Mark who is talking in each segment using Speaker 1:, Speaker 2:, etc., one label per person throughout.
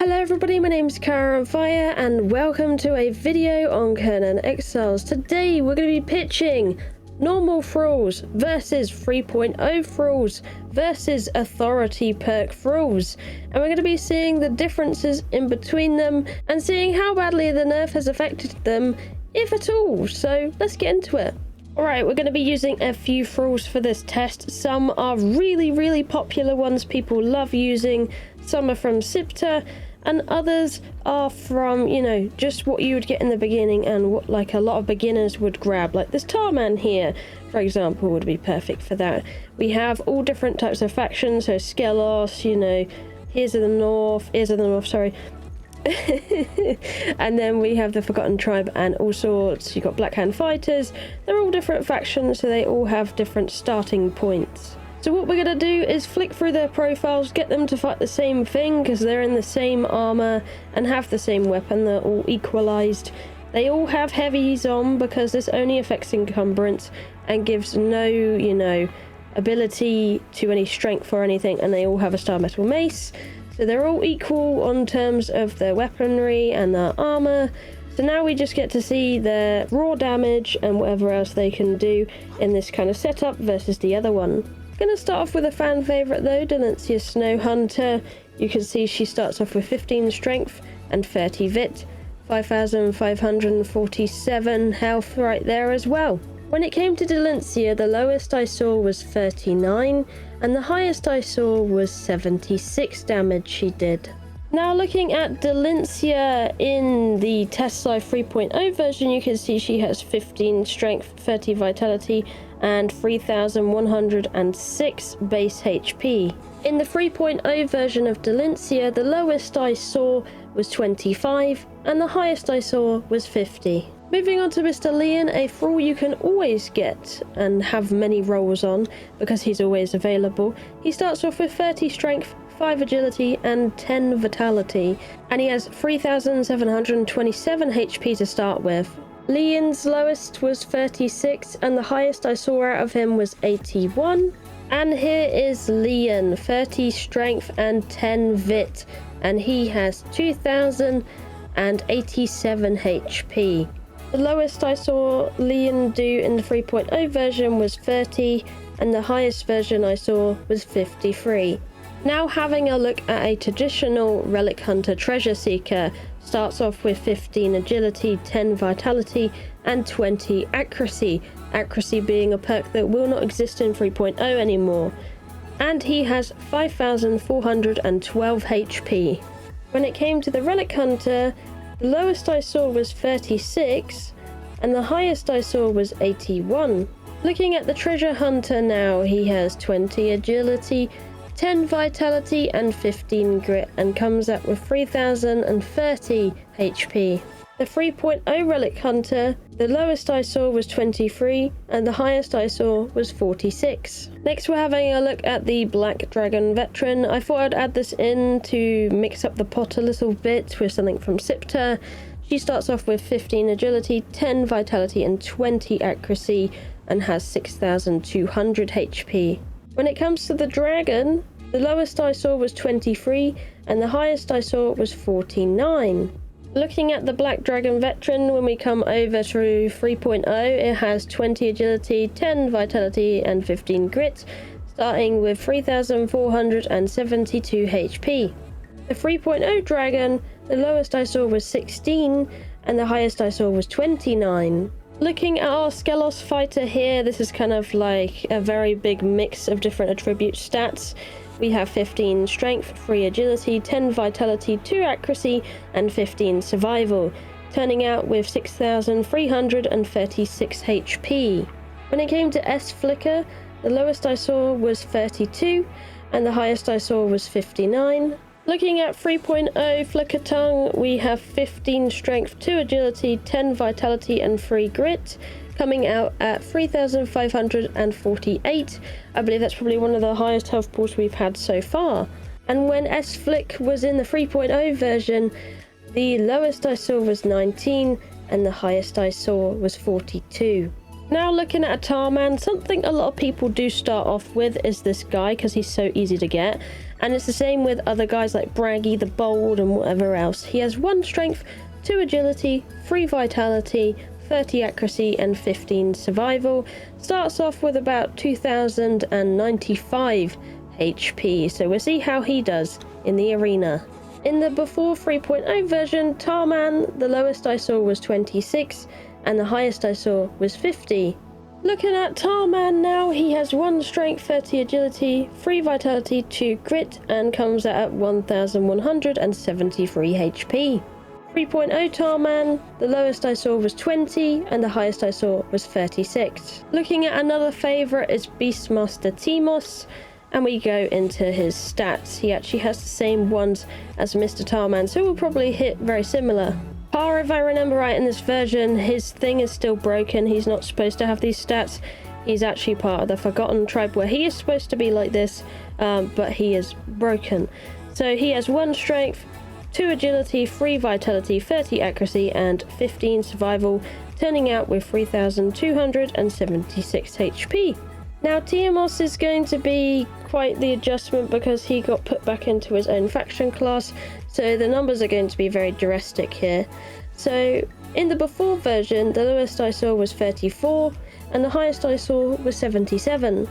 Speaker 1: Hello everybody, my name's Kiahonfire and welcome to a video on Conan Exiles. Today we're going to be pitching normal thralls versus 3.0 thralls versus authority perk thralls, and we're going to be seeing the differences in between them and seeing how badly the nerf has affected them, if at all. So let's get into it. Alright, we're going to be using a few thralls for this test. Some are really popular ones people love using, some are from Sipta, and others are from, you know, just what you would get in the beginning and what like a lot of beginners would grab. Like this Tarman here, for example, would be perfect for that. We have all different types of factions, so Skelos, you know, ears of the north, sorry. And then we have the Forgotten Tribe and all sorts. You've got Black Hand Fighters. They're all different factions, so they all have different starting points. So what we're going to do is flick through their profiles, get them to fight the same thing because they're in the same armor and have the same weapon. They're all equalized. They all have heavies on because this only affects encumbrance and gives no, you know, ability to any strength or anything, and they all have a star metal mace. So they're all equal on terms of their weaponry and their armor. So now we just get to see their raw damage and whatever else they can do in this kind of setup versus the other one. Going to start off with a fan favourite though, Dalinsia Snowhunter. You can see she starts off with 15 strength and 30 vit, 5,547 health right there as well. When it came to Dalinsia, the lowest I saw was 39 and the highest I saw was 76 damage she did. Now looking at Dalinsia in the Testlive 3.0 version, you can see she has 15 strength, 30 vitality and 3,106 base HP. In the 3.0 version of Dalinsia, the lowest I saw was 25 and the highest I saw was 50. Moving on to Mr. Lian, a thrall you can always get and have many rolls on because he's always available. He starts off with 30 strength, 5 agility and 10 vitality, and he has 3,727 HP to start with. Lian's lowest was 36 and the highest I saw out of him was 81. And here is Lian, 30 strength and 10 vit, and he has 2,087 HP. The lowest I saw Lian do in the 3.0 version was 30 and the highest version I saw was 53. Now having a look at a traditional Relic Hunter Treasure Seeker, starts off with 15 agility, 10 vitality and 20 accuracy. Accuracy being a perk that will not exist in 3.0 anymore. And he has 5,412 HP. When it came to the Relic Hunter, the lowest I saw was 36 and the highest I saw was 81. Looking at the Treasure Hunter now, he has 20 agility, 10 vitality and 15 grit and comes up with 3,030 HP. The 3.0 Relic Hunter, the lowest I saw was 23 and the highest I saw was 46. Next we're having a look at the Black Dragon Veteran. I thought I'd add this in to mix up the pot a little bit with something from Sipta. She starts off with 15 agility, 10 vitality and 20 accuracy and has 6,200 HP. When it comes to the dragon, the lowest I saw was 23 and the highest I saw was 49. Looking at the Black Dragon Veteran, when we come over to 3.0, it has 20 agility, 10 vitality and 15 grit, starting with 3,472 HP. The 3.0 dragon, the lowest I saw was 16 and the highest I saw was 29. Looking at our Skelos fighter here, this is kind of like a very big mix of different attribute stats. We have 15 strength, 3 agility, 10 vitality, 2 accuracy and 15 survival, turning out with 6,336 HP. When it came to Ssss Flicker, the lowest I saw was 32 and the highest I saw was 59. Looking at 3.0 Flickertongue, we have 15 strength, 2 agility, 10 vitality and 3 grit, coming out at 3,548. I believe that's probably one of the highest health pools we've had so far. And when Ssss Flick was in the 3.0 version, the lowest I saw was 19 and the highest I saw was 42. Now looking at a Tarman, something a lot of people do start off with is this guy because he's so easy to get. And it's the same with other guys like Braggy, the Bold and whatever else. He has 1 strength, 2 agility, 3 vitality, 30 accuracy and 15 survival. Starts off with about 2095 HP, so we'll see how he does in the arena. In the before 3.0 version, Tarman, the lowest I saw was 26 and the highest I saw was 50. Looking at Tarman now, he has 1 strength, 30 agility, 3 vitality, 2 grit and comes out at 1173 HP. 3.0 Tarman, the lowest I saw was 20 and the highest I saw was 36. Looking at another favourite is Beastmaster Teimos, and we go into his stats. He actually has the same ones as Mr. Tarman, so we'll probably hit very similar. Par, if I remember right in this version, his thing is still broken. He's not supposed to have these stats. He's actually part of the Forgotten tribe where he is supposed to be like this, but he is broken. So he has 1 strength, 2 agility, 3 vitality, 30 accuracy and 15 survival, turning out with 3276 HP. Now Teimos is going to be quite the adjustment because he got put back into his own faction class, so the numbers are going to be very drastic here. So in the before version, the lowest I saw was 34 and the highest I saw was 77.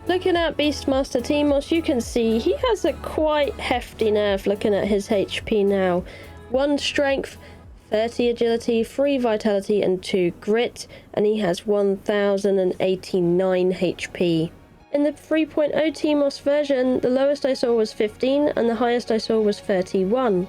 Speaker 1: Looking at Beastmaster Teimos, you can see he has a quite hefty nerf looking at his HP now. 1 strength, 30 agility, 3 vitality and 2 grit, and he has 1089 HP. In the 3.0 Teimos version, the lowest I saw was 15 and the highest I saw was 31.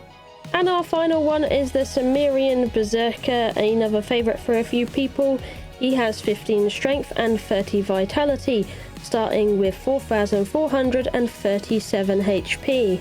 Speaker 1: And our final one is the Cimmerian Berserker, another favourite for a few people. He has 15 strength and 30 vitality, starting with 4437 HP.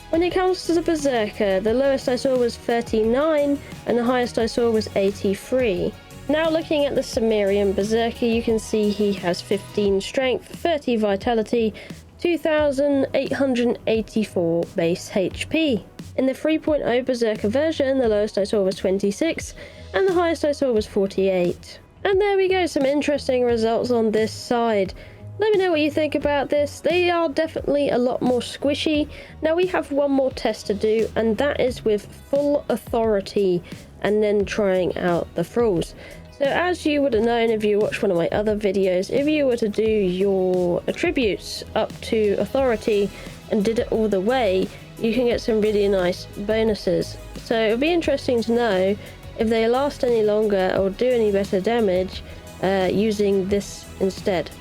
Speaker 1: When it comes to the Berserker, the lowest I saw was 39 and the highest I saw was 83. Now looking at the Cimmerian Berserker, you can see he has 15 strength, 30 vitality, 2884 base HP. In the 3.0 Berserker version, the lowest I saw was 26 and the highest I saw was 48. And there we go, some interesting results on this side. Let me know what you think about this. They are definitely a lot more squishy. Now we have one more test to do, and that is with full authority and then trying out the thralls. So as you would have known if you watched one of my other videos, if you were to do your attributes up to authority and did it all the way, you can get some really nice bonuses. So it'll be interesting to know if they last any longer or do any better damage using this instead.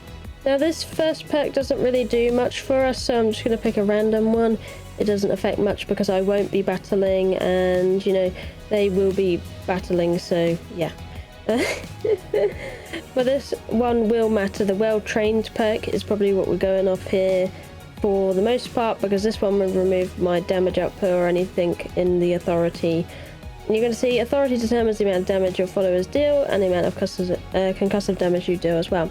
Speaker 1: Now this first perk doesn't really do much for us, so I'm just going to pick a random one. It doesn't affect much because I won't be battling and, you know, they will be battling, so yeah. But this one will matter. The well-trained perk is probably what we're going off here for the most part, because this one will remove my damage output or anything in the authority. And you're going to see authority determines the amount of damage your followers deal and the amount of concussive damage you do as well.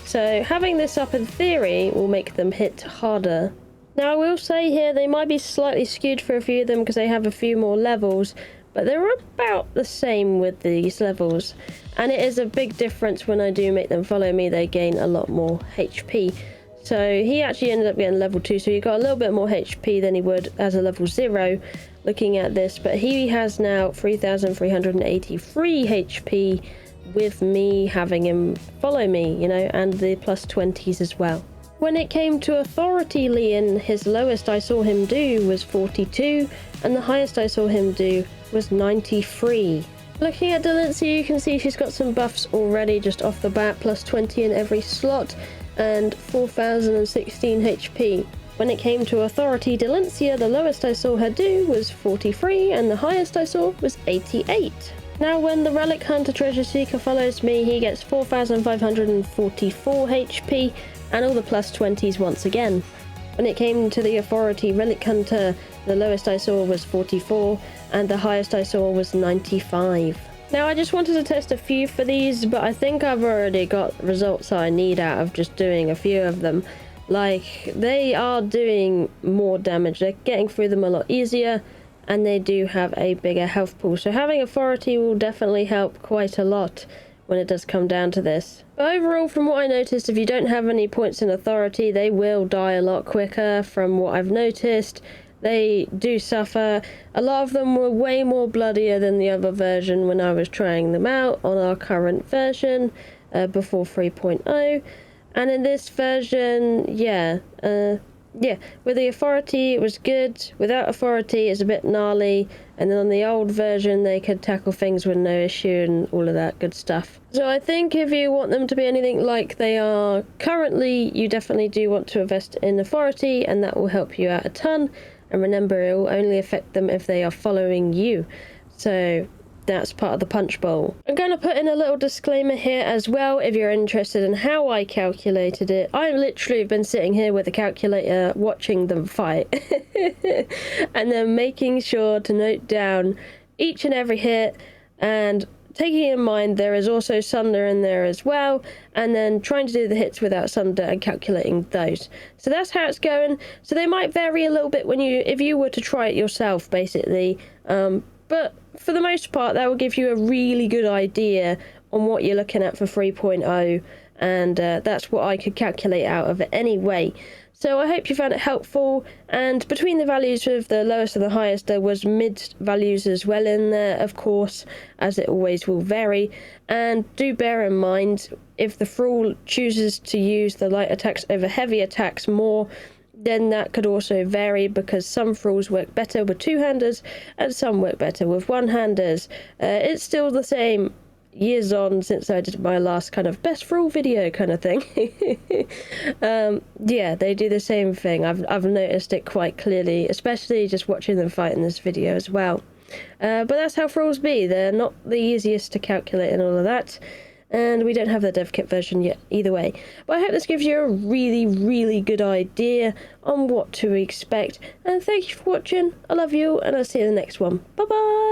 Speaker 1: So having this up in theory will make them hit harder. Now I will say here they might be slightly skewed for a few of them because they have a few more levels, but they're about the same with these levels. And it is a big difference when I do make them follow me, they gain a lot more HP. So he actually ended up getting level 2, so he got a little bit more HP than he would as a level 0 looking at this, but he has now 3383 HP with me having him follow me, you know, and the plus 20s as well. When it came to authority Lian, his lowest I saw him do was 42 and the highest I saw him do was 93. Looking at Dalinsia, you can see she's got some buffs already just off the bat, plus 20 in every slot and 4016 HP. When it came to authority Dalinsia, the lowest I saw her do was 43 and the highest I saw was 88. Now when the Relic Hunter Treasure Seeker follows me, he gets 4544 HP and all the plus 20s once again. When it came to the authority Relic Hunter, the lowest I saw was 44 and the highest I saw was 95. Now I just wanted to test a few for these, but I think I've already got results I need out of just doing a few of them. Like, they are doing more damage, they're getting through them a lot easier, and they do have a bigger health pool. So having authority will definitely help quite a lot when it does come down to this. But overall, from what I noticed, if you don't have any points in authority, they will die a lot quicker. From what I've noticed, they do suffer. A lot of them were way more bloodier than the other version when I was trying them out on our current version before 3.0. And in this version, yeah, with the authority it was good. Without authority it's a bit gnarly, and then on the old version they could tackle things with no issue and all of that good stuff. So I think if you want them to be anything like they are currently, you definitely do want to invest in authority, and that will help you out a ton. And remember, it will only affect them if they are following you. So that's part of the punch bowl. I'm going to put in a little disclaimer here as well if you're interested in how I calculated it. I literally have been sitting here with a calculator watching them fight and then making sure to note down each and every hit, and taking in mind there is also Sunder in there as well, and then trying to do the hits without Sunder and calculating those. So that's how it's going. So they might vary a little bit if you were to try it yourself, basically. But for the most part, that will give you a really good idea on what you're looking at for 3.0, and that's what I could calculate out of it anyway. So I hope you found it helpful, and between the values of the lowest and the highest, there was mid values as well in there, of course, as it always will vary. And do bear in mind, if the Thrall chooses to use the light attacks over heavy attacks more, then that could also vary, because some Thralls work better with two-handers and some work better with one-handers. It's still the same years on since I did my last kind of best Thrall video kind of thing. Yeah, they do the same thing. I've noticed it quite clearly, especially just watching them fight in this video as well. But that's how Thralls be. They're not the easiest to calculate and all of that. And we don't have the dev kit version yet either way. But I hope this gives you a really, really good idea on what to expect. And thank you for watching. I love you, and I'll see you in the next one. Bye bye!